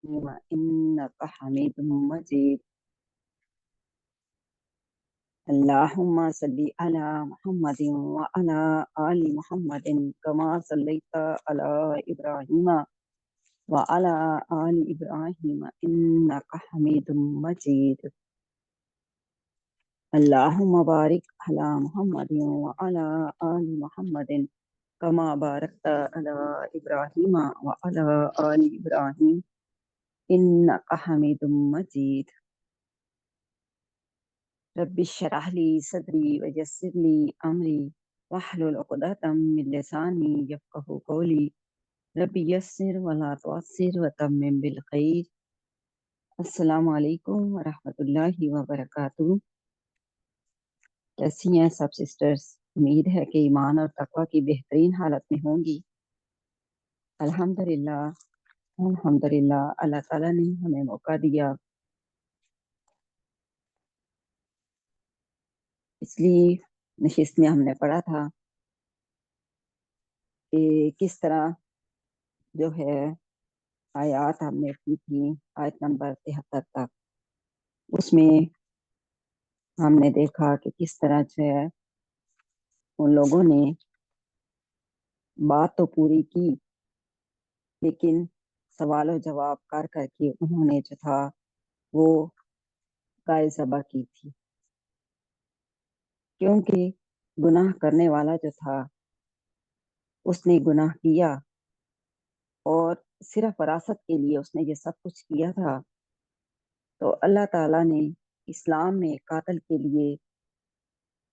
إنك حميد مجيد. اللهم صل على محمد وعلى آل محمد كما صليت على إبراهيم وعلى آل إبراهيم إنك حميد مجيد. اللهم بارك على محمد وعلى آل محمد كما باركت على إبراهيم وعلى آل إبراهيم إنك حميد مجيد. رب اشرح لي صدري ويسر لي أمري واحلل عقدة من لساني يفقهوا قولي. رب يسر ولا تعسر وتمم بالخير. السلام علیکم ورحمۃ اللہ وبرکاتہ. کیسی ہیں سب سسٹرز؟ امید ہے کہ ایمان اور تقوی کی بہترین حالت میں ہوں گی. الحمدللہ الحمدللہ اللہ تعالیٰ نے ہمیں موقع دیا. پچھلی نشست میں ہم نے پڑھا تھا کہ کس طرح جو ہے آیات ہم نے کی تھی آیت نمبر 73 تک. اس میں ہم نے دیکھا کہ کس طرح جو ہے ان لوگوں نے بات تو پوری کی لیکن سوال و جواب کر کر کے انہوں نے جو تھا وہ گائے ذبح کی تھی، کیونکہ گناہ کرنے والا جو تھا اس نے گناہ کیا اور صرف وراثت کے لیے اس نے یہ سب کچھ کیا تھا. تو اللہ تعالیٰ نے اسلام میں قاتل کے لیے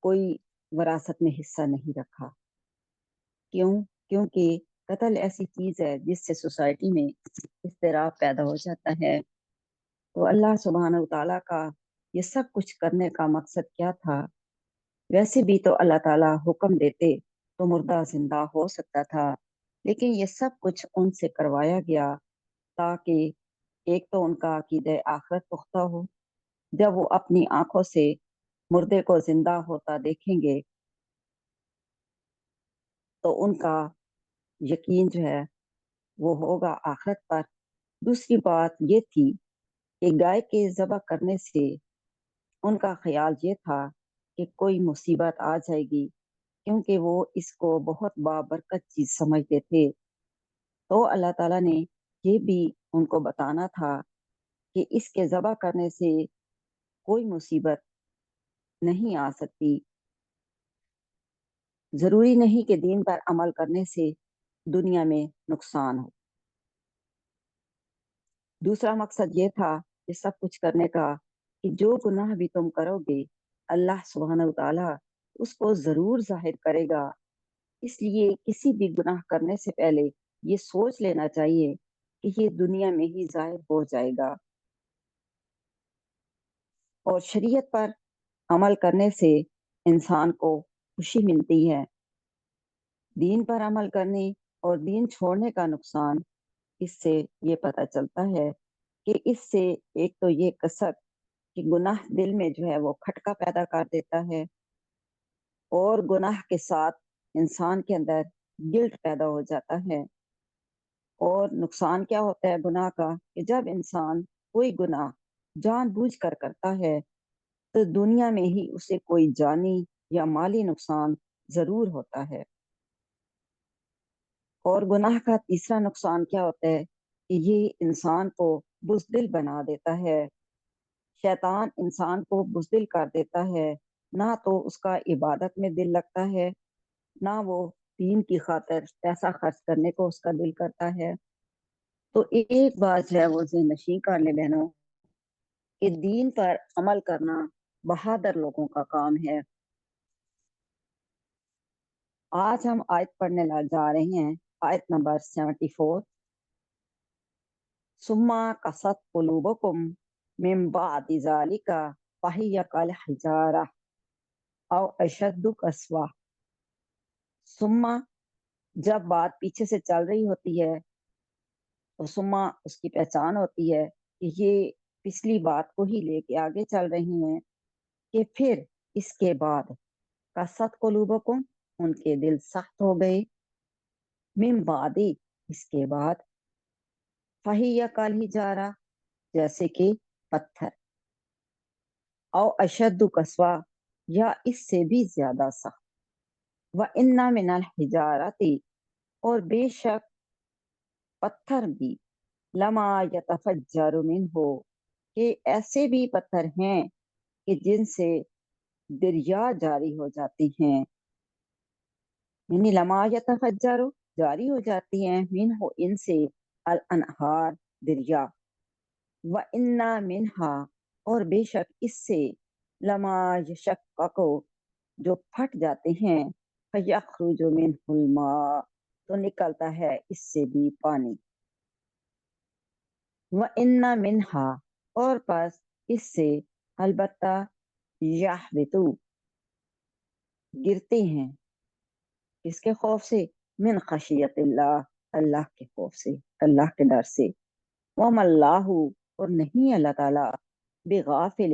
کوئی وراثت میں حصہ نہیں رکھا. کیونکہ قتل ایسی چیز ہے جس سے سوسائٹی میں اضطراب پیدا ہو جاتا ہے. تو اللہ سبحانہ و تعالیٰ کا یہ سب کچھ کرنے کا مقصد کیا تھا؟ ویسے بھی تو اللہ تعالیٰ حکم دیتے تو مردہ زندہ ہو سکتا تھا، لیکن یہ سب کچھ ان سے کروایا گیا تاکہ ایک تو ان کا عقیدہ آخرت پختہ ہو. جب وہ اپنی آنکھوں سے مردے کو زندہ ہوتا دیکھیں گے تو ان کا یقین جو ہے وہ ہوگا آخرت پر. دوسری بات یہ تھی کہ گائے کے ذبح کرنے سے ان کا خیال یہ تھا کہ کوئی مصیبت آ جائے گی، کیونکہ وہ اس کو بہت بابرکت چیز سمجھتے تھے. تو اللہ تعالیٰ نے یہ بھی ان کو بتانا تھا کہ اس کے ذبح کرنے سے کوئی مصیبت نہیں آ سکتی. ضروری نہیں کہ دین پر عمل کرنے سے دنیا میں نقصان ہو. دوسرا مقصد یہ تھا کہ سب کچھ کرنے کا کہ جو گناہ بھی تم کرو گے اللہ سبحانہ و تعالیٰ اس کو ضرور ظاہر کرے گا. اس لیے کسی بھی گناہ کرنے سے پہلے یہ سوچ لینا چاہیے کہ یہ دنیا میں ہی ظاہر ہو جائے گا. اور شریعت پر عمل کرنے سے انسان کو خوشی ملتی ہے. دین پر عمل کرنے اور دین چھوڑنے کا نقصان اس سے یہ پتہ چلتا ہے کہ اس سے ایک تو یہ کثرت کہ گناہ دل میں جو ہے وہ کھٹکا پیدا کر دیتا ہے، اور گناہ کے ساتھ انسان کے اندر گلٹ پیدا ہو جاتا ہے. اور نقصان کیا ہوتا ہے گناہ کا کہ جب انسان کوئی گناہ جان بوجھ کر کرتا ہے تو دنیا میں ہی اسے کوئی جانی یا مالی نقصان ضرور ہوتا ہے. اور گناہ کا تیسرا نقصان کیا ہوتا ہے کہ یہ انسان کو بزدل بنا دیتا ہے. شیطان انسان کو بزدل کر دیتا ہے، نہ تو اس کا عبادت میں دل لگتا ہے، نہ وہ دین کی خاطر پیسہ خرچ کرنے کو اس کا دل کرتا ہے. تو ایک بات جو ہے وہ ذہن نشین کر لے بہنوں کہ دین پر عمل کرنا بہادر لوگوں کا کام ہے. آج ہم آیت پڑھنے جا رہے ہیں، آیت نمبر 74. ثم قست قلوبکم من بعد ذلک فہی کالحجارہ او اشد قسوہ. ثم جب بات پیچھے سے چل رہی ہوتی ہے تو ثم اس کی پہچان ہوتی ہے کہ یہ پچھلی بات کو ہی لے کے آگے چل رہی ہیں کہ پھر اس کے بعد قست قلوبکم ان کے دل سخت ہو گئے، من بعد اس کے بعد فہیہ کل ہجارہ، جیسے کہ پتھر، او اشد قسوہ، یا اس سے بھی زیادہ سخت، وَإِنَّ مِنَ الْحِجَارَةِ، اور بے شک پتھر بھی، لما یتفجر منہ، کہ ایسے بھی پتھر ہیں کہ جن سے دریا جاری ہو جاتی ہیں، یعنی لما یتفجر، جاری ہو جاتی ہیں، منہ ان سے، الانہار، دریا، وَإِنَّ مِنْهَا، اور بے شک اس سے، لما یشقق، جو پھٹ جاتے ہیں، فَيَخْرُجُ مِنْهُ الْمَاءُ، تو نکلتا ہے اس سے بھی پانی، وَإِنَّ مِنْهَا، اور پس اس سے، البتہ، یحبط، گرتے ہیں، اس کے خوف سے، من خشیت اللہ، اللہ کے خوف سے، اللہ کے ڈر سے، وَمَا اللَّهُ، اور نہیں اللہ تعالیٰ، بغافل،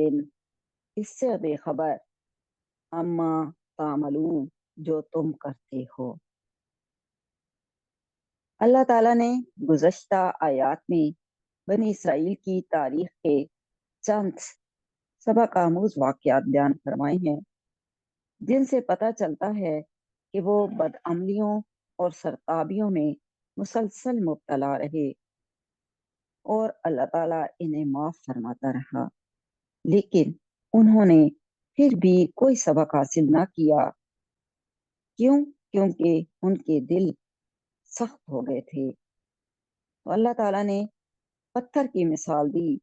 اس سے بے خبر، اما تعملون، جو تم کرتے ہو۔ اللہ تعالیٰ نے گزشتہ آیات میں بنی اسرائیل کی تاریخ کے چند سبق آموز واقعات بیان فرمائے ہیں، جن سے پتہ چلتا ہے کہ وہ بدعملیوں اور سرتابیوں میں مسلسل مبتلا رہے، اور اللہ تعالیٰ انہیں معاف فرماتا رہا، لیکن انہوں نے پھر بھی کوئی سبق حاصل نہ کیا۔ کیوں؟ کیونکہ ان کے دل سخت ہو گئے تھے۔ تو اللہ تعالیٰ نے پتھر کی مثال دی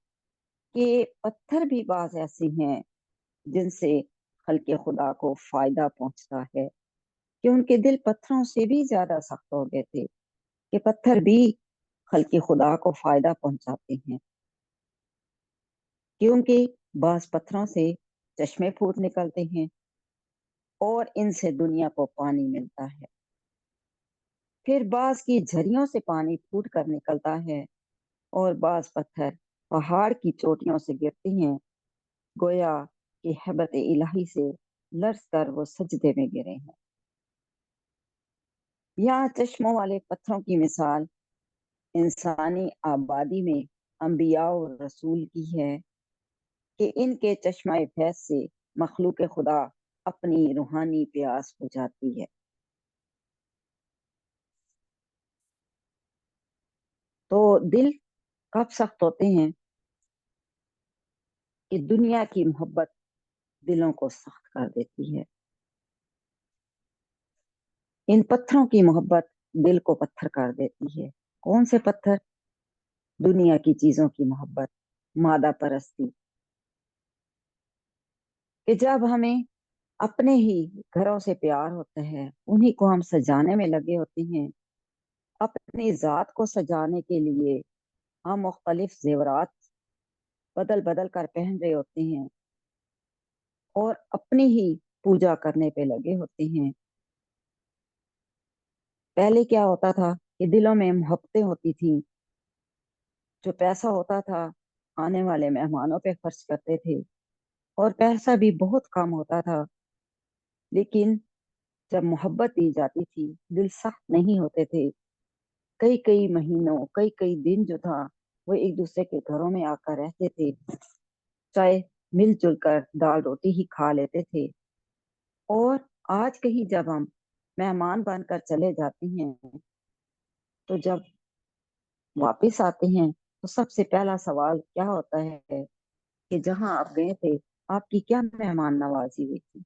کہ پتھر بھی بعض ایسے ہیں جن سے خلق خدا کو فائدہ پہنچتا ہے، کہ ان کے دل پتھروں سے بھی زیادہ سخت ہو گئے تھے، کہ پتھر بھی خلق خدا کو فائدہ پہنچاتے ہیں، کیونکہ بعض پتھروں سے چشمے پھوٹ نکلتے ہیں، اور ان سے دنیا کو پانی ملتا ہے، پھر بعض کی جھریوں سے پانی پھوٹ کر نکلتا ہے، اور بعض پتھر پہاڑ کی چوٹیوں سے گرتے ہیں، گویا کہ ہیبت الہی سے لرز کر وہ سجدے میں گرے ہیں۔ یہاں چشموں والے پتھروں کی مثال انسانی آبادی میں انبیاء و رسول کی ہے، کہ ان کے چشمہ فیض سے مخلوق خدا اپنی روحانی پیاس بجھاتی ہے۔ تو دل کب سخت ہوتے ہیں؟ کہ دنیا کی محبت دلوں کو سخت کر دیتی ہے۔ ان پتھروں کی محبت دل کو پتھر کر دیتی ہے۔ کون سے پتھر؟ دنیا کی چیزوں کی محبت، مادہ پرستی، کہ جب ہمیں اپنے ہی گھروں سے پیار ہوتا ہے، انہی کو ہم سجانے میں لگے ہوتے ہیں، اپنی ذات کو سجانے کے لیے ہم مختلف زیورات بدل بدل کر پہن رہے ہوتے ہیں، اور اپنی ہی پوجا کرنے پہ لگے ہوتے ہیں۔ پہلے کیا ہوتا تھا کہ دلوں میں محبتیں ہوتی تھیں، جو پیسہ ہوتا تھا آنے والے مہمانوں پہ خرچ کرتے تھے، اور پیسہ بھی بہت کم ہوتا تھا، لیکن جب محبت دی جاتی تھی دل سخت نہیں ہوتے تھے۔ کئی کئی مہینوں، کئی کئی دن جو تھا وہ ایک دوسرے کے گھروں میں آ کر رہتے تھے، چاہے مل جل کر دال روٹی ہی کھا لیتے تھے۔ اور آج کہیں جب ہم مہمان بن کر چلے جاتے ہیں، تو جب واپس آتے ہیں تو سب سے پہلا سوال کیا ہوتا ہے کہ جہاں آپ گئے تھے آپ کی کیا مہمان نوازی ہوئی تھی؟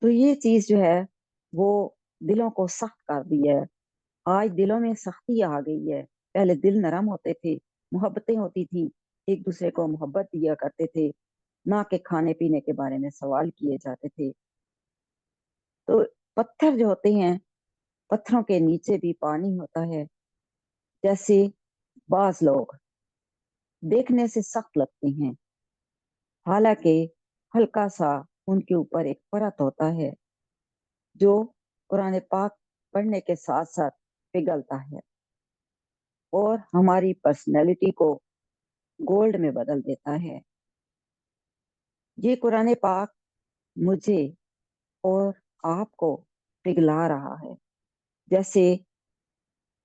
تو یہ چیز جو ہے وہ دلوں کو سخت کر دی ہے۔ آج دلوں میں سختی آ گئی ہے، پہلے دل نرم ہوتے تھے، محبتیں ہوتی تھی، ایک دوسرے کو محبت دیا کرتے تھے، نہ کہ کھانے پینے کے بارے میں سوال کیے جاتے تھے۔ تو پتھر جو ہوتے ہیں، پتھروں کے نیچے بھی پانی ہوتا ہے۔ جیسے بعض لوگ دیکھنے سے سخت لگتے ہیں، حالانکہ ہلکا سا ان کے اوپر ایک پرت ہوتا ہے جو قرآن پاک پڑھنے کے ساتھ ساتھ پگھلتا ہے، اور ہماری پرسنالٹی کو گولڈ میں بدل دیتا ہے۔ یہ قرآن پاک مجھے اور آپ کو پگھلا رہا ہے، جیسے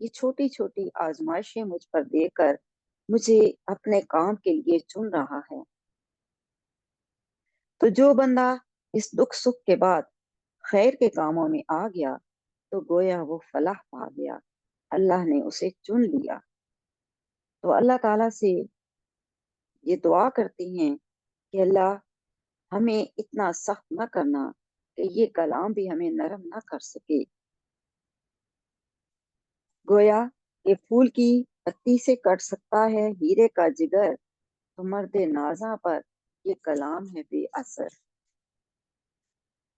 یہ چھوٹی چھوٹی آزمائشیں مجھ پر دے کر مجھے اپنے کام کے لیے چن رہا ہے۔ تو جو بندہ اس دکھ سکھ کے بعد خیر کے کاموں میں آ گیا تو گویا وہ فلاح پا گیا، اللہ نے اسے چن لیا۔ تو اللہ تعالیٰ سے یہ دعا کرتی ہیں کہ اللہ ہمیں اتنا سخت نہ کرنا کہ یہ کلام بھی ہمیں نرم نہ کر سکے۔ گویا کہ پھول کی پتی سے کٹ سکتا ہے ہیرے کا جگر، تو مرد نازاں پر یہ کلام ہے بے اثر۔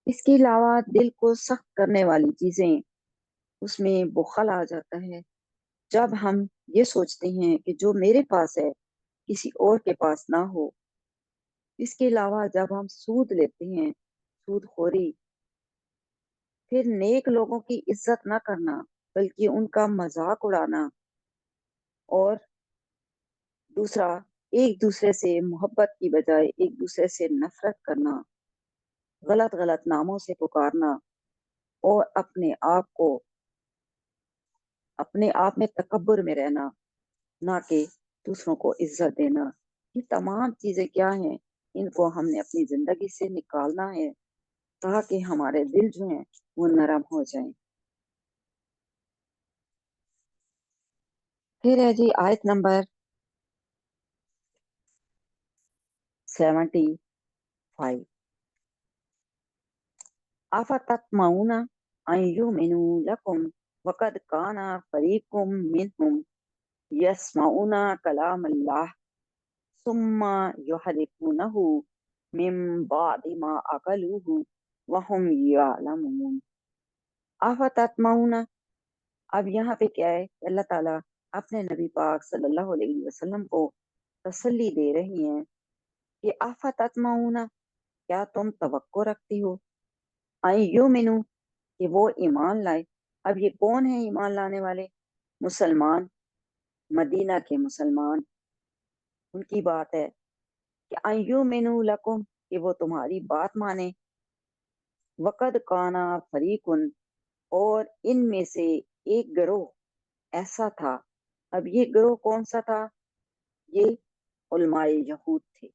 اس کے علاوہ دل کو سخت کرنے والی چیزیں، اس میں بخل آ جاتا ہے جب ہم یہ سوچتے ہیں کہ جو میرے پاس ہے کسی اور کے پاس نہ ہو۔ اس کے علاوہ جب ہم سود لیتے ہیں، سود خوری، پھر نیک لوگوں کی عزت نہ کرنا بلکہ ان کا مذاق اڑانا، اور دوسرا ایک دوسرے سے محبت کی بجائے ایک دوسرے سے نفرت کرنا، غلط غلط ناموں سے پکارنا، اور اپنے آپ میں تکبر میں رہنا، نہ کہ دوسروں کو عزت دینا۔ یہ تمام چیزیں کیا ہیں؟ ان کو ہم نے اپنی زندگی سے نکالنا ہے تاکہ ہمارے دل جو ہیں وہ نرم ہو جائیں۔ پھر ہے جی آیت نمبر 75۔ افتطمعون ان یؤمنوا لکم وقد کان فریق منہم یسمعون کلام اللہ ثم یحرفونہ من بعد ما عقلوہ وہم یعلمون۔ افتطمعون، اب یہاں پہ کیا ہے؟ اللہ تعالیٰ اپنے نبی پاک صلی اللہ علیہ وسلم کو تسلی دے رہی ہیں کہ افتطمعون، کیا تم توقع رکھتی ہو ان یؤمنوا، کہ وہ ایمان لائے۔ اب یہ کون ہیں ایمان لانے والے؟ مسلمان، مدینہ کے مسلمان، ان کی بات ہے کہ ان یؤمنوا لکم، کہ وہ تمہاری بات مانے، وقد کانا فریقن، اور ان میں سے ایک گروہ ایسا تھا۔ اب یہ گروہ کون سا تھا؟ یہ علماء یہود تھے۔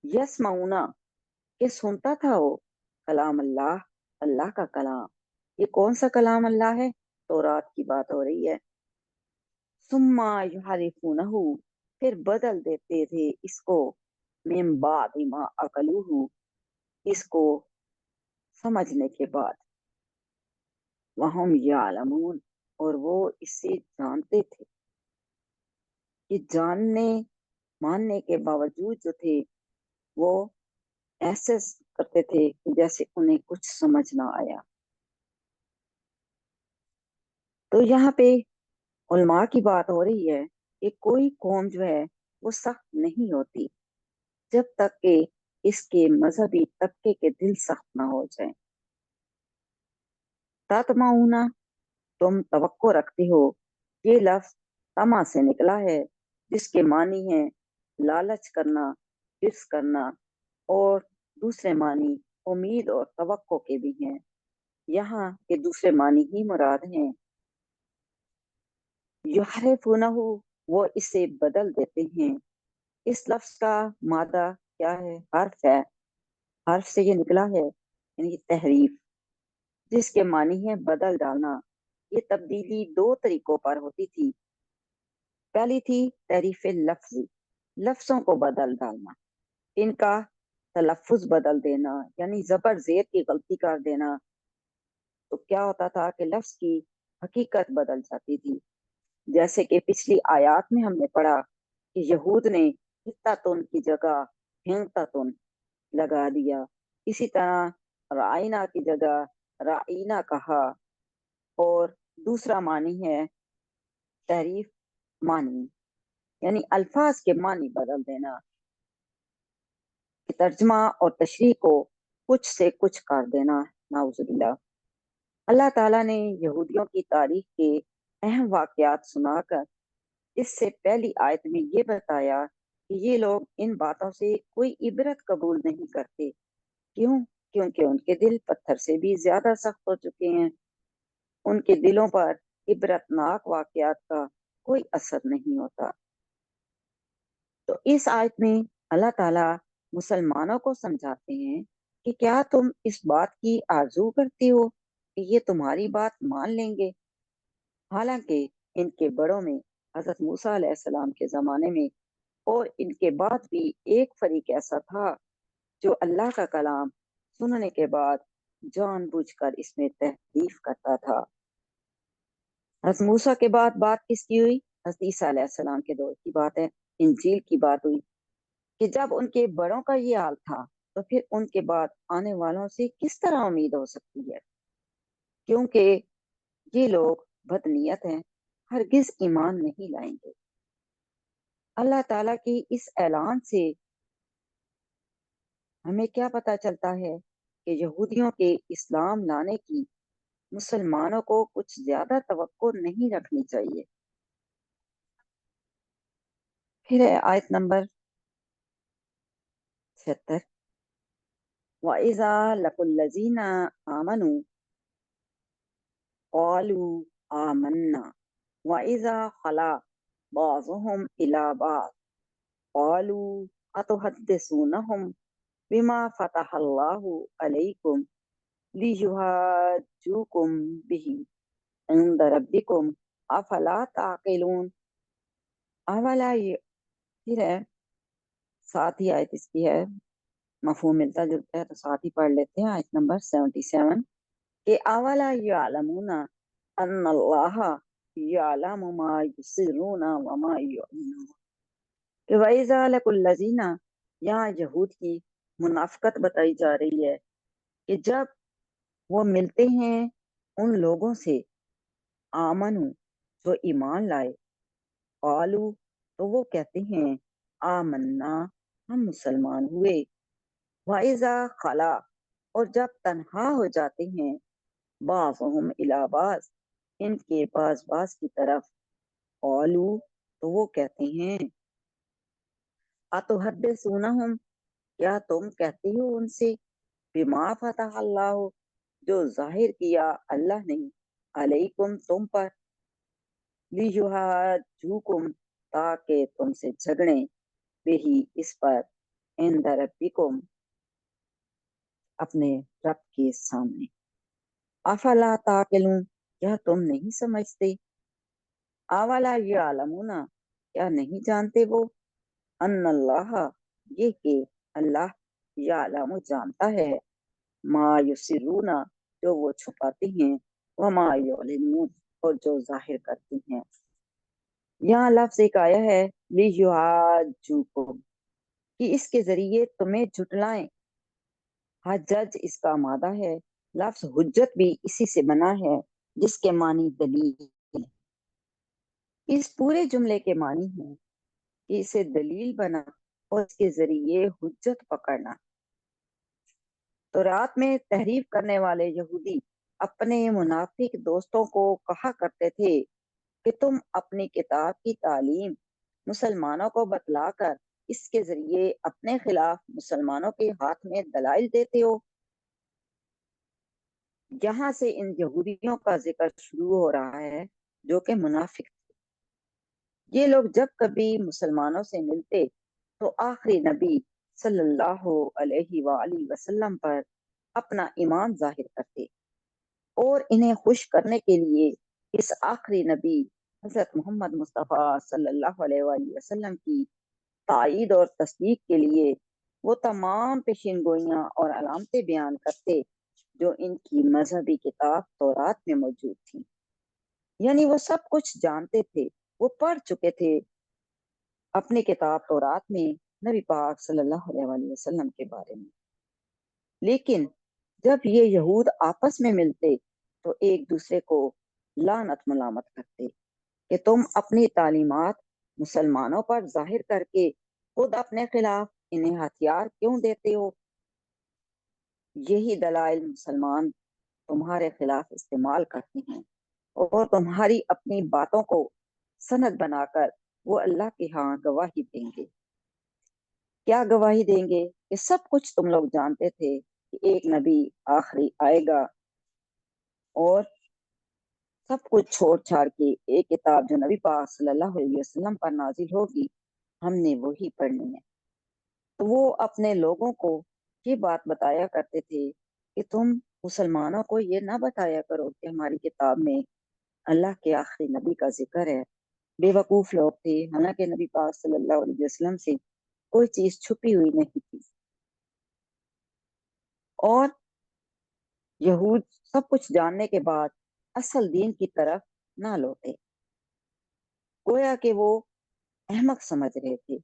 یسمعون، کہ سنتا تھا وہ کلام اللہ، اللہ کا کلام۔ یہ کون سا کلام اللہ ہے؟ تورات کی بات ہو رہی ہے۔ ثم یحرفونہ، پھر بدل دیتے تھے اس کو، من بعد ما عقلوہ، اس کو سمجھنے کے بعد، وہم یعلمون، اور وہ اس سے جانتے تھے۔ کہ جاننے ماننے کے باوجود جو تھے وہ ایسے کرتے تھے کہ جیسے انہیں کچھ سمجھ نہ آیا۔ تو یہاں پہ علماء کی بات ہو رہی ہے کہ کوئی قوم جو ہے وہ سخت نہیں ہوتی جب تک کہ اس کے مذہبی طبقے کے دل سخت نہ ہو جائیں۔ تطمعون، تم توقع رکھتے ہو، یہ لفظ تما سے نکلا ہے جس کے معنی ہے لالچ کرنا، حرص کرنا، اور دوسرے معنی امید اور توقع کے بھی ہیں۔ یہاں کے دوسرے معنی ہی مراد ہیں۔ یحرفونہ، وہ اسے بدل دیتے ہیں۔ اس لفظ کا مادہ کیا ہے؟ حرف ہے، حرف سے یہ نکلا ہے، یعنی تحریف، جس کے معنی ہے بدل ڈالنا۔ یہ تبدیلی دو طریقوں پر ہوتی تھی۔ پہلی تھی تحریف لفظی، لفظوں کو بدل ڈالنا، ان کا تلفظ بدل دینا، یعنی زبر زیر کی غلطی کر دینا۔ تو کیا ہوتا تھا کہ لفظ کی حقیقت بدل جاتی تھی، جیسے کہ پچھلی آیات میں ہم نے پڑھا کہ یہود نے حتتن کی جگہ ہنتتن لگا دیا، اسی طرح رائنا کی جگہ رائنا کہا، اور دوسرا معنی ہے تحریف معنی، یعنی الفاظ کے معنی بدل دینا، ترجمہ اور تشریح کو کچھ سے کچھ کر دینا، نعوذ باللہ۔ اللہ تعالیٰ نے یہودیوں کی تاریخ کے اہم واقعات سنا کر اس سے پہلی آیت میں یہ بتایا کہ یہ لوگ ان باتوں سے کوئی عبرت قبول نہیں کرتے۔ کیوں؟ کیونکہ ان کے دل پتھر سے بھی زیادہ سخت ہو چکے ہیں۔ ان کے دلوں پر عبرتناک واقعات کا کوئی اثر نہیں ہوتا۔ تو اس آیت میں اللہ تعالیٰ مسلمانوں کو سمجھاتے ہیں کہ کیا تم اس بات کی آرزو کرتے ہو کہ یہ تمہاری بات مان لیں گے؟ حالانکہ ان کے بڑوں میں حضرت موسیٰ علیہ السلام کے زمانے میں اور ان کے بعد بھی ایک فریق ایسا تھا جو اللہ کا کلام سننے کے بعد جان بوجھ کر اس میں تحریف کرتا تھا۔ حضرت موسیٰ کے بعد بات کس کی ہوئی؟ حضرت عیسیٰ علیہ السلام کے دور کی بات ہے، انجیل کی بات ہوئی کہ جب ان کے بڑوں کا یہ حال تھا تو پھر ان کے بعد آنے والوں سے کس طرح امید ہو سکتی ہے؟ کیونکہ یہ لوگ بدنیت ہیں، ہرگز ایمان نہیں لائیں گے۔ اللہ تعالیٰ کی اس اعلان سے ہمیں کیا پتہ چلتا ہے کہ یہودیوں کے اسلام لانے کی مسلمانوں کو کچھ زیادہ توقع نہیں رکھنی چاہیے۔ پھر ہے آیت نمبر 76، وَإِذَا لَقُوا الَّذِينَ آمَنُوا قَالُوا آمَنَّا وَإِذَا خَلَا بَعْضُهُمْ إِلَى بَعْضٍ قَالُوا أَتُحَدِّثُونَهُمْ بِمَا فَتَحَ اللَّهُ عَلَيْكُمْ لِيُحَاجُّوكُمْ بِهِ عِندَ رَبِّكُمْ أَفَلَا تَعْقِلُونَ۔ پھر ہے ساتھ ہی آیت اس کی ہے، مفہوم ملتا جلتا ہے تو ساتھ ہی پڑھ لیتے ہیں۔ آیت نمبر 77 کہ اولا یعلمون ان اللہ یعلم ما یسرون وما یعلنون، کہ وَإِذَا لَقُوا الَّذِينَ، یہاں یہود کی منافقت بتائی جا رہی ہے کہ جب وہ ملتے ہیں ان لوگوں سے آمنو جو ایمان لائے، قالو تو وہ کہتے ہیں آمنا ہم مسلمان ہوئے، وَإِذَا خَلَا اور جب تنہا ہو جاتے ہیں بعضهم الی بعض ان کے بعض کی طرف، قالو تو وہ کہتے ہیں اتحدثونہم کیا تم کہتے ہو ان سے بما فتح اللہ جو ظاہر کیا اللہ نے علیکم تم پر، لیحاجوکم تاکہ تم سے جھگڑیں، بہی اس پر، عند ربکم اپنے رب کے سامنے، افلا تعقلون کیا تم نہیں سمجھتے، اولا یعلمون کیا نہیں جانتے وہ، ان اللہ یہ کہ اللہ یعلم جانتا ہے، ما یسرون جو وہ چھپاتے ہیں، وما یعلنون اور جو ظاہر کرتے ہیں۔ یہاں لفظ ایک آیا ہے لیحاجوکم کہ اس کے ذریعے تمہیں جھٹلائیں، حجج اس کا مادہ ہے، لفظ حجت بھی اسی سے بنا ہے جس کے معنی دلیل۔ اس پورے جملے کے معنی ہے کہ اسے دلیل بنا اور اس کے ذریعے حجت پکڑنا۔ تو رات میں تحریف کرنے والے یہودی اپنے منافق دوستوں کو کہا کرتے تھے کہ تم اپنی کتاب کی تعلیم مسلمانوں کو بتلا کر اس کے ذریعے اپنے خلاف مسلمانوں کے ہاتھ میں دلائل دیتے ہو۔ یہاں سے ان یہودیوں کا ذکر شروع ہو رہا ہے جو کہ منافق تھے۔ یہ لوگ جب کبھی مسلمانوں سے ملتے تو آخری نبی صلی اللہ علیہ وآلہ وسلم پر اپنا ایمان ظاہر کرتے اور انہیں خوش کرنے کے لیے اس آخری نبی حضرت محمد مصطفیٰ صلی اللہ علیہ وآلہ وسلم کی تائید اور تصدیق کے لیے وہ تمام پیشین گوئیاں اور علامتیں بیان کرتے جو ان کی مذہبی کتاب تورات میں موجود تھی۔ یعنی وہ سب کچھ جانتے تھے، وہ پڑھ چکے تھے اپنی کتاب تورات میں نبی پاک صلی اللہ علیہ وآلہ وسلم کے بارے میں۔ لیکن جب یہ یہود آپس میں ملتے تو ایک دوسرے کو لعنت ملامت کرتے کہ تم اپنی تعلیمات مسلمانوں پر ظاہر کر کے خود اپنے خلاف انہیں ہتھیار کیوں دیتے ہو؟ یہی دلائل مسلمان تمہارے خلاف استعمال کرتے ہیں اور تمہاری اپنی باتوں کو سند بنا کر وہ اللہ کے ہاں گواہی دیں گے۔ کیا گواہی دیں گے؟ کہ سب کچھ تم لوگ جانتے تھے کہ ایک نبی آخری آئے گا اور سب کچھ چھوڑ چھاڑ کے ایک کتاب جو نبی پاک صلی اللہ علیہ وسلم پر نازل ہوگی ہم نے وہی پڑھنی ہے۔ تو وہ اپنے لوگوں کو یہ بات بتایا کرتے تھے کہ تم مسلمانوں کو یہ نہ بتایا کرو کہ ہماری کتاب میں اللہ کے آخری نبی کا ذکر ہے۔ بے وقوف لوگ تھے، حالانکہ نبی پاک صلی اللہ علیہ وسلم سے کوئی چیز چھپی ہوئی نہیں تھی، اور یہود سب کچھ جاننے کے بعد اصل دین کی طرف نہ لوٹے، گویا کہ وہ احمق سمجھ رہے تھے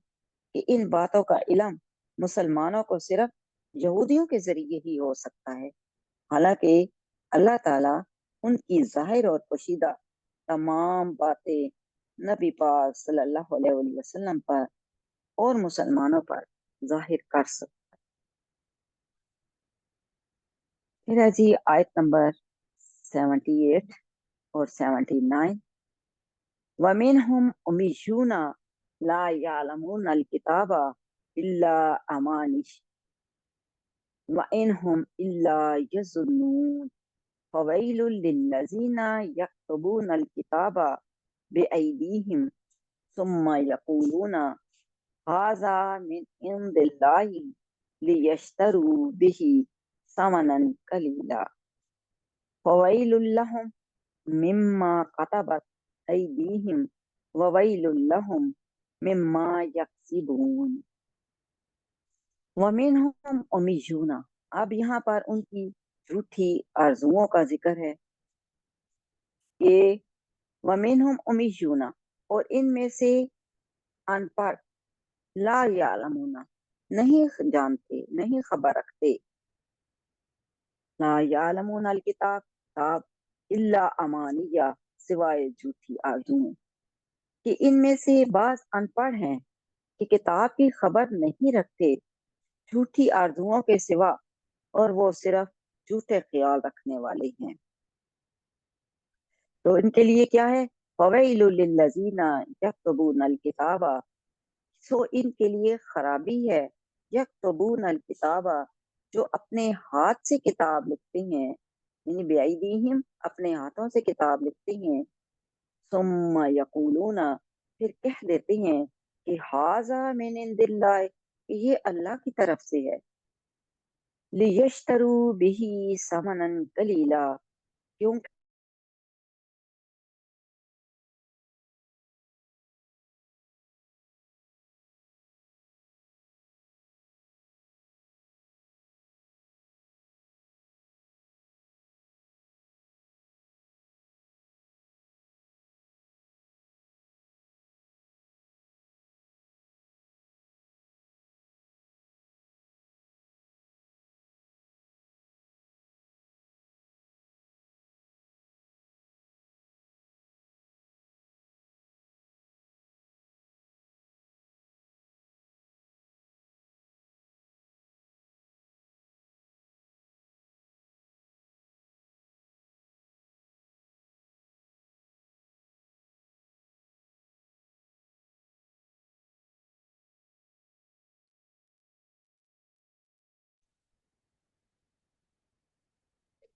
کہ ان باتوں کا علم مسلمانوں کو صرف یہودیوں کے ذریعے ہی ہو سکتا ہے، حالانکہ اللہ تعالیٰ ان کی ظاہر اور پوشیدہ تمام باتیں نبی پاک صلی اللہ علیہ وسلم پر اور مسلمانوں پر ظاہر کر سکتا۔ پھر ہے جی آیت نمبر 78 اور 79، وَمِنْهُمْ أُمِّيُّونَ لَا يَعْلَمُونَ الْكِتَابَ إِلَّا أَمَانِيَّ وَإِنْ هُمْ إِلَّا يَظُنُّونَ فَوَيْلٌ لِلَّذِينَ يَكْتُبُونَ الْكِتَابَ بِأَيْدِيهِمْ ثُمَّ يَقُولُونَ هَذَا مِنْ عِنْدِ اللَّهِ لِيَشْتَرُوا بِهِ ثَمَنًا قَلِيلًا فَوَيْلٌ لَهُمْ مِمَّا كَتَبَتْ أَيْدِيهِمْ وَوَيْلٌ لَهُمْ مِمَّا يَكْسِبُونَ۔ وَمِنْهُمْ أُمِّيُّونَ، اب یہاں پر ان کی جھوٹی آرزوؤں کا ذکر ہے کہ وَمِنْهُمْ أُمِّيُّونَ، اور ان میں سے ان پڑھ، لا یعلمون، نہیں جانتے، نہیں خبر رکھتے، لا یعلمون الکتاب، کتاب، الا امانیہ، سوائے جھوٹی آرزوؤں، کہ ان میں سے بعض ان پڑھ ہیں کہ کتاب کی خبر نہیں رکھتے جھوٹی آرزوؤں کے سوا، اور وہ صرف جھوٹے خیال رکھنے والے ہیں۔ تو ان کے لیے کیا ہے؟ فویل للذین یکتبون الکتاب، سو ان کے لیے خرابی ہے، یکتبون الکتاب، جو اپنے ہاتھ سے کتاب لکھتے ہیں، یعنی بیعیدیہم، اپنے ہاتھوں سے کتاب لکھتے ہیں، ثم یقولون، پھر کہہ دیتے ہیں کہ ھذا من عند اللہ، کہ یہ اللہ کی طرف سے ہے، لیشتروا بہ ثمنا قلیلا، کیونکہ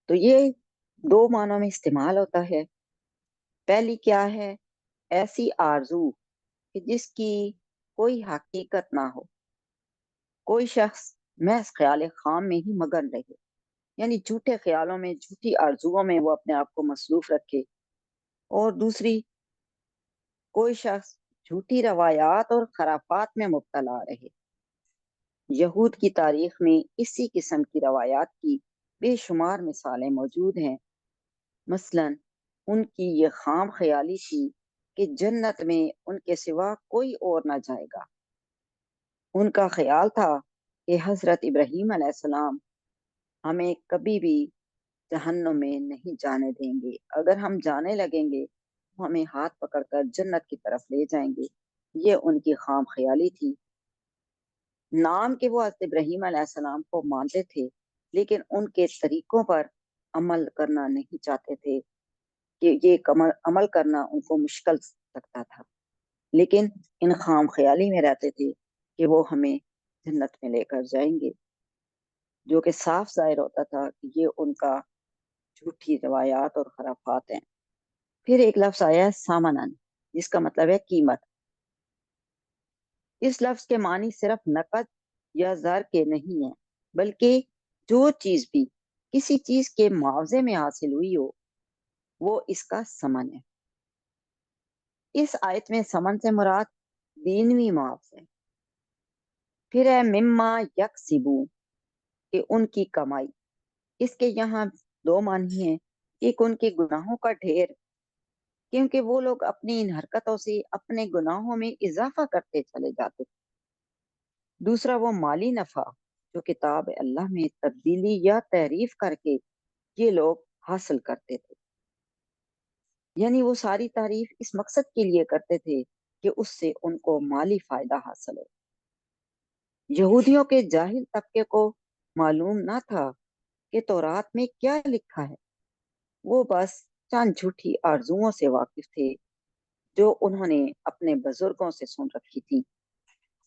تو یہ دو معنوں میں استعمال ہوتا ہے۔ پہلی کیا ہے؟ ایسی آرزو کہ جس کی کوئی حقیقت نہ ہو، کوئی شخص محض خیال خام میں ہی مگن رہے، یعنی جھوٹے خیالوں میں، جھوٹی آرزوؤں میں وہ اپنے آپ کو مصروف رکھے، اور دوسری، کوئی شخص جھوٹی روایات اور خرافات میں مبتلا رہے۔ یہود کی تاریخ میں اسی قسم کی روایات کی بے شمار مثالیں موجود ہیں۔ مثلا ان کی یہ خام خیالی تھی کہ جنت میں ان کے سوا کوئی اور نہ جائے گا۔ ان کا خیال تھا کہ حضرت ابراہیم علیہ السلام ہمیں کبھی بھی جہنم میں نہیں جانے دیں گے، اگر ہم جانے لگیں گے تو ہمیں ہاتھ پکڑ کر جنت کی طرف لے جائیں گے۔ یہ ان کی خام خیالی تھی۔ نام کہ وہ حضرت ابراہیم علیہ السلام کو مانتے تھے، لیکن ان کے طریقوں پر عمل کرنا نہیں چاہتے تھے، کہ یہ عمل کرنا ان کو مشکل لگتا تھا، لیکن ان خام خیالی میں رہتے تھے کہ وہ ہمیں جنت میں لے کر جائیں گے، جو کہ صاف ظاہر ہوتا تھا کہ یہ ان کا جھوٹی روایات اور خرافات ہیں۔ پھر ایک لفظ آیا ہے سامنن، جس کا مطلب ہے قیمت۔ اس لفظ کے معنی صرف نقد یا زر کے نہیں ہیں، بلکہ جو چیز بھی کسی چیز کے معاوضے میں حاصل ہوئی ہو وہ اس کا ثمن ہے۔ اس آیت میں ثمن سے مراد دینوی معاوضہ ہے۔ پھر ہے مما یکسبو، کہ ان کی کمائی۔ اس کے یہاں دو معنی ہیں، ایک ان کے گناہوں کا ڈھیر، کیونکہ وہ لوگ اپنی ان حرکتوں سے اپنے گناہوں میں اضافہ کرتے چلے جاتے۔ دوسرا وہ مالی نفع جو کتاب اللہ میں تبدیلی یا تحریف کر کے یہ لوگ حاصل کرتے تھے، یعنی وہ ساری تعریف اس مقصد کے لیے کرتے تھے کہ اس سے ان کو مالی فائدہ حاصل ہو۔ یہودیوں کے جاہل طبقے کو معلوم نہ تھا کہ تورات میں کیا لکھا ہے، وہ بس چند جھوٹی آرزوؤں سے واقف تھے جو انہوں نے اپنے بزرگوں سے سن رکھی تھی،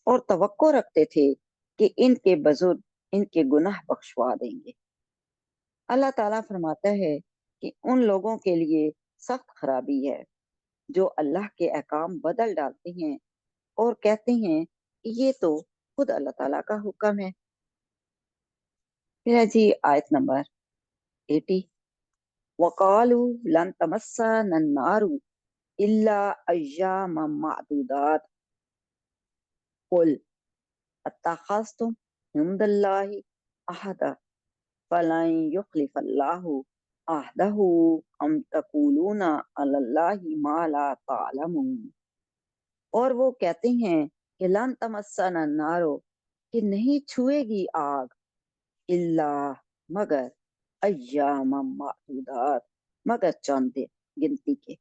اور توقع رکھتے تھے کہ ان کے بزرگ ان کے گناہ بخشوا دیں گے۔ اللہ تعالیٰ فرماتا ہے کہ ان لوگوں کے لیے سخت خرابی ہے جو اللہ کے احکام بدل ڈالتے ہیں اور کہتے ہیں کہ یہ تو خود اللہ تعالیٰ کا حکم ہے۔ پھر ہے جی آیت نمبر 80، وَقَالُوا لَن تَمَسَّنَا النَّارُ إِلَّا أَيَّامًا مَّعْدُودَاتٍ قُلْ اتخذتم عند الله عهدا فلن يخلف الله عهده ام تقولون على الله ما لا تعلمون۔ اور وہ کہتے ہیں کہ لن تمسنا النار، کہ نہیں چھوئے گی آگ، الا مگر ایام معدودات، مگر چند دن گنتی کے۔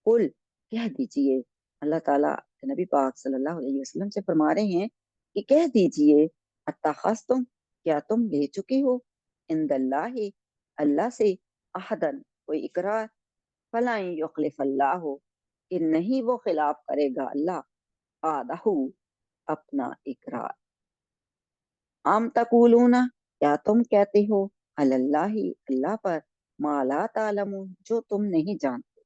قل کہہ دیجئے، اللہ تعالیٰ نبی پاک صلی اللہ علیہ وسلم سے فرما رہے ہیں کہ کہہ دیجئے، اتخذتم، کیا تم لے چکے ہو، عند اللہ، اللہ سے، احدن، کوئی اقرار، فلا یخلف اللہ، کہ نہیں وہ خلاف کرے گا اللہ، آدہ، اپنا اقرار۔ ام تقولون، کیا تم کہتے ہو، علی اللہ، اللہ پر، ما لا تعلمون، جو تم نہیں جانتے۔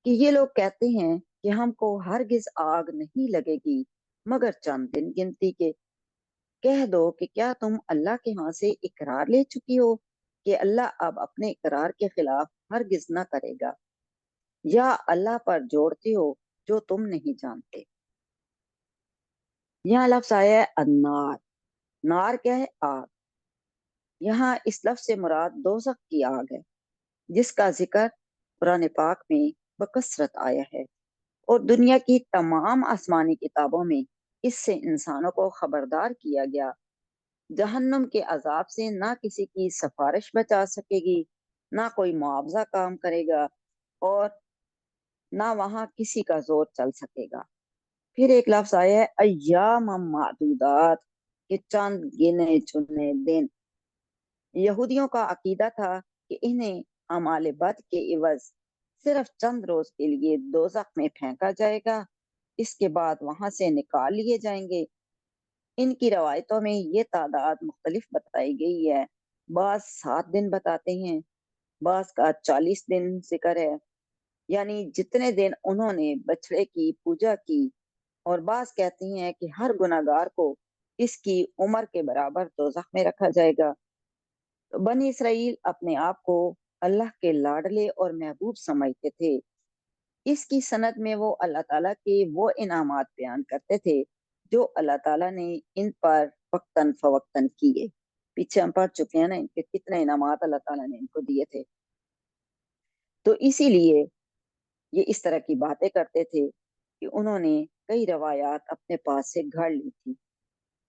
کہ یہ لوگ کہتے ہیں کہ ہم کو ہرگز آگ نہیں لگے گی مگر چند دن گنتی کے۔ کہہ دو کہ کیا تم اللہ کے ہاں سے اقرار لے چکی ہو کہ اللہ اب اپنے اقرار کے خلاف ہرگز نہ کرے گا، یا اللہ پر جوڑتے ہو جو تم نہیں جانتے۔ یہاں لفظ آیا ہے النار۔ نار کیا ہے؟ آگ۔ یہاں اس لفظ سے مراد دوزخ کی آگ ہے، جس کا ذکر قرآن پاک میں بکثرت آیا ہے، اور دنیا کی تمام آسمانی کتابوں میں اس سے انسانوں کو خبردار کیا گیا۔ جہنم کے عذاب سے نہ کسی کی سفارش بچا سکے گی، نہ کوئی معاوضہ کام کرے گا، اور نہ وہاں کسی کا زور چل سکے گا۔ پھر ایک لفظ آیا ہے ایام معدودات، کہ چند گنے چنے دن۔ یہودیوں کا عقیدہ تھا کہ انہیں اعمال بد کے عوض صرف چند روز کے لیے دوزخ میں پھینکا جائے گا، اس کے بعد وہاں سے نکال لیے جائیں گے۔ ان کی روایتوں میں یہ تعداد مختلف بتائی گئی ہے، بعض 7 دن بتاتے ہیں، بعض کا 40 دن ذکر ہے، یعنی جتنے دن انہوں نے بچڑے کی پوجا کی، اور بعض کہتے ہیں کہ ہر گناہگار کو اس کی عمر کے برابر دوزخ میں رکھا جائے گا۔ بنی اسرائیل اپنے آپ کو اللہ کے لاڈلے اور محبوب سمجھتے تھے۔ اس کی سند میں وہ اللہ تعالیٰ کے وہ انعامات بیان کرتے تھے جو اللہ تعالیٰ نے ان پر وقتاً فوقتاً کیے۔ پیچھے ہم پڑھ چکے ہیں نا ان کے کتنے انعامات اللہ تعالیٰ نے ان کو دیے تھے۔ تو اسی لیے یہ اس طرح کی باتیں کرتے تھے کہ انہوں نے کئی روایات اپنے پاس سے گھڑ لی تھی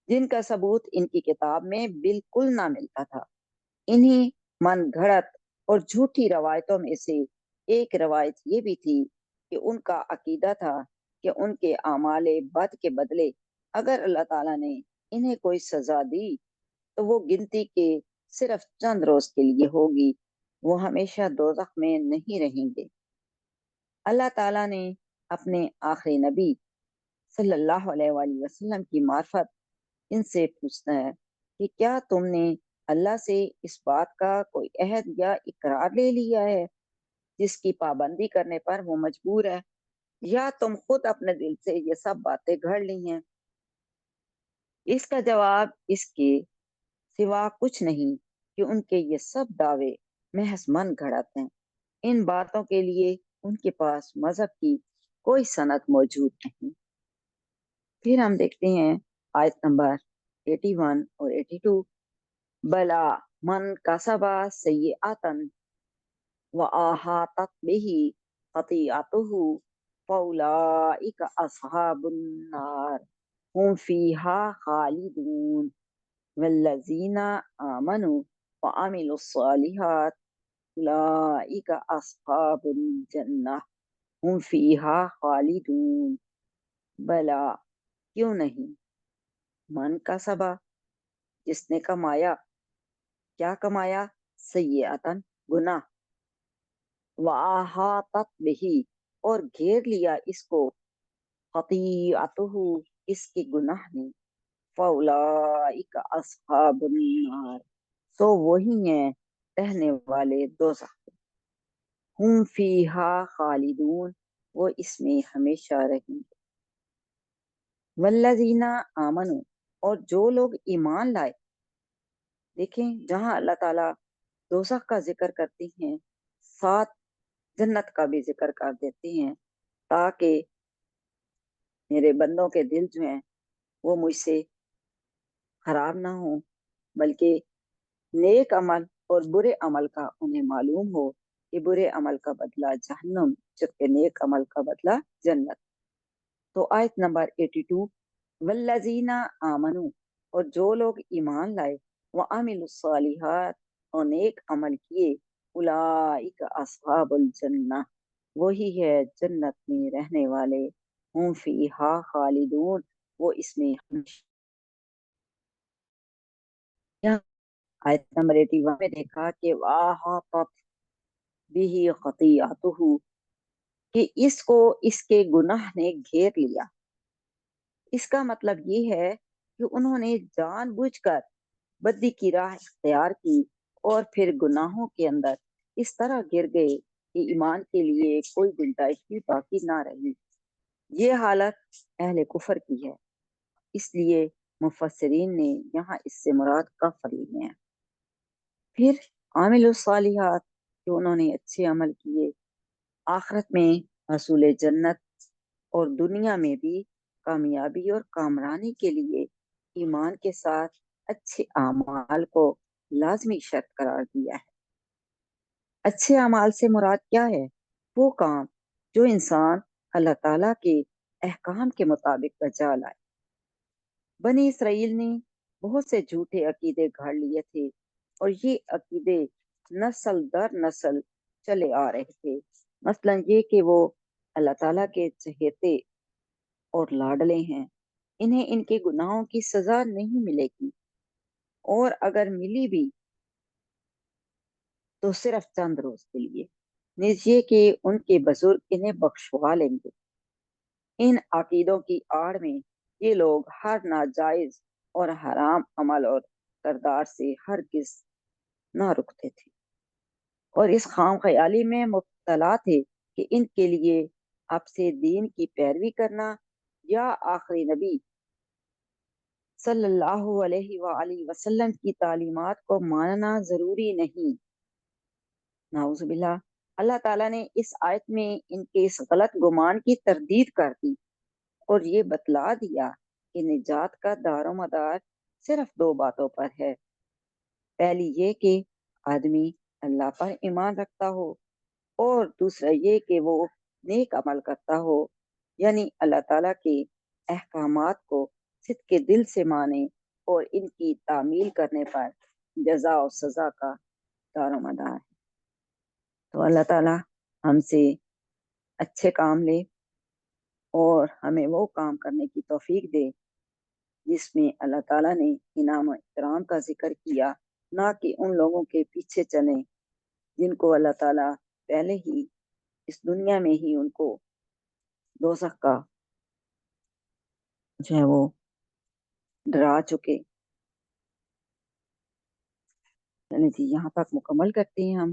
جن کا ثبوت ان کی کتاب میں بالکل نہ ملتا تھا۔ انہی من گھڑت اور جھوٹی روایتوں میں سے ایک روایت یہ بھی تھی کہ ان کا عقیدہ تھا کہ ان کے اعمال بد کے بدلے اگر اللہ تعالیٰ نے انہیں کوئی سزا دی تو وہ گنتی کے صرف چند روز کے لیے ہوگی، وہ ہمیشہ دوزخ میں نہیں رہیں گے۔ اللہ تعالیٰ نے اپنے آخری نبی صلی اللہ علیہ وآلہ وسلم کی معرفت ان سے پوچھتا ہے کہ کیا تم نے اللہ سے اس بات کا کوئی عہد یا اقرار لے لیا ہے جس کی پابندی کرنے پر وہ مجبور ہے، یا تم خود اپنے دل سے یہ سب باتیں گھڑ لی ہیں؟ اس کا جواب اس کے سوا کچھ نہیں کہ ان کے یہ سب دعوے محض من گھڑت ہیں۔ ان باتوں کے لیے ان کے پاس مذہب کی کوئی سند موجود نہیں۔ پھر ہم دیکھتے ہیں آیت نمبر 81 اور 82، بلا من کسبا سیئاتن وَأَحَاطَتْ بِهِ خَطِیئَتُهُ فَأُولَئِکَ أَصْحَابُ النَّارِ هُمْ فِیہا خَالِدُونَ وَالَّذِینَ آمَنُوا وَعَمِلُوا الصَّالِحَاتِ أُولَئِکَ أَصْحَابُ الْجَنَّةِ هُمْ فِیہا خَالِدُونَ۔ بلا کیوں نہیں، من کا سبا جس نے کمایا، کیا کمایا؟ سیئاتن گناہ، وَأَحَاطَتْ بِهِ اور گھیر لیا اس کو، خطیئتہ اس کے گناہ نے، فَأُولَئِکَ أَصْحَابُ النَّارِ تو وہی ہیں رہنے والے دوزخ، ہم فیہا خالدون وہ اس میں ہمیشہ رہیں گے۔ والذین آمنوا اور جو لوگ ایمان لائے، دیکھیں جہاں اللہ تعالیٰ دوزخ کا ذکر کرتے ہیں، ساتھ جنت کا بھی ذکر کر دیتے ہیں، تاکہ میرے بندوں کے دل جو ہیں وہ مجھ سے خراب نہ ہوں، بلکہ نیک عمل اور برے عمل کا انہیں معلوم ہو کہ برے عمل کا بدلہ جہنم جبکہ نیک عمل کا بدلہ جنت۔ تو آیت نمبر 82، والذین آمنوا اور جو لوگ ایمان لائے، وعملوا الصالحات اور نیک عمل کیے، اولئک اصحاب الجنہ وہی ہے جنت میں رہنے والے، ہم فیہا خالدون وہ اس میں ہمیشہ۔ یہاں آیت نمبر 81 میں دیکھا کہ وَأَحَاطَتْ بِهِ خَطِیئَتُهُ کہ اس کو اس کے گناہ نے گھیر لیا۔ اس کا مطلب یہ ہے کہ انہوں نے جان بوجھ کر بدی کی راہ اختیار کی اور پھر گناہوں کے اندر اس طرح گر گئے کہ ایمان کے لیے کوئی گنجائش بھی باقی نہ رہی۔ یہ حالت اہل کفر کی ہے، اس لیے مفسرین نے یہاں اس سے مراد کافر لیے ہیں۔ پھر عامل الصالحات کہ انہوں نے اچھے عمل کیے، آخرت میں حصول جنت اور دنیا میں بھی کامیابی اور کامرانی کے لیے ایمان کے ساتھ اچھے اعمال کو لازمی شرط قرار دیا ہے۔ اچھے اعمال سے مراد کیا ہے؟ وہ کام جو انسان اللہ تعالیٰ کے احکام کے مطابق بجا لائے۔ بنی اسرائیل نے بہت سے جھوٹے عقیدے گھڑ لیے تھے اور یہ عقیدے نسل در نسل چلے آ رہے تھے، مثلا یہ کہ وہ اللہ تعالیٰ کے چہیتے اور لاڈلے ہیں، انہیں ان کے گناہوں کی سزا نہیں ملے گی، اور اگر ملی بھی تو صرف چند روز کے لیے، نیز یہ کہ ان کے بزرگ انہیں بخشوا لیں گے۔ ان عقیدوں کی آڑ میں یہ لوگ ہر ناجائز اور حرام عمل اور کردار سے ہرگز نہ رکتے تھے، اور اس خام خیالی میں مبتلا تھے کہ ان کے لیے اب سے دین کی پیروی کرنا یا آخری نبی صلی اللہ علیہ وآلہ وسلم کی تعلیمات کو ماننا ضروری نہیں۔ نعوذ باللہ، اللہ تعالیٰ نے اس آیت میں ان کے اس غلط گمان کی تردید کر دی اور یہ بتلا دیا کہ نجات کا دار و مدار صرف دو باتوں پر ہے۔ پہلی یہ کہ آدمی اللہ پر ایمان رکھتا ہو، اور دوسرا یہ کہ وہ نیک عمل کرتا ہو، یعنی اللہ تعالیٰ کے احکامات کو صدق کے دل سے مانے اور ان کی تعمیل کرنے پر جزا و سزا کا دار و مدار ہے۔ تو اللہ تعالیٰ ہم سے اچھے کام لے اور ہمیں وہ کام کرنے کی توفیق دے جس میں اللہ تعالیٰ نے انعام و اکرام کا ذکر کیا، نہ کہ ان لوگوں کے پیچھے چلیں جن کو اللہ تعالیٰ پہلے ہی اس دنیا میں ہی ان کو دوزخ کا جو ہے وہ ڈرا چکے۔ چلیں جی، یہاں تک مکمل کرتے ہیں ہم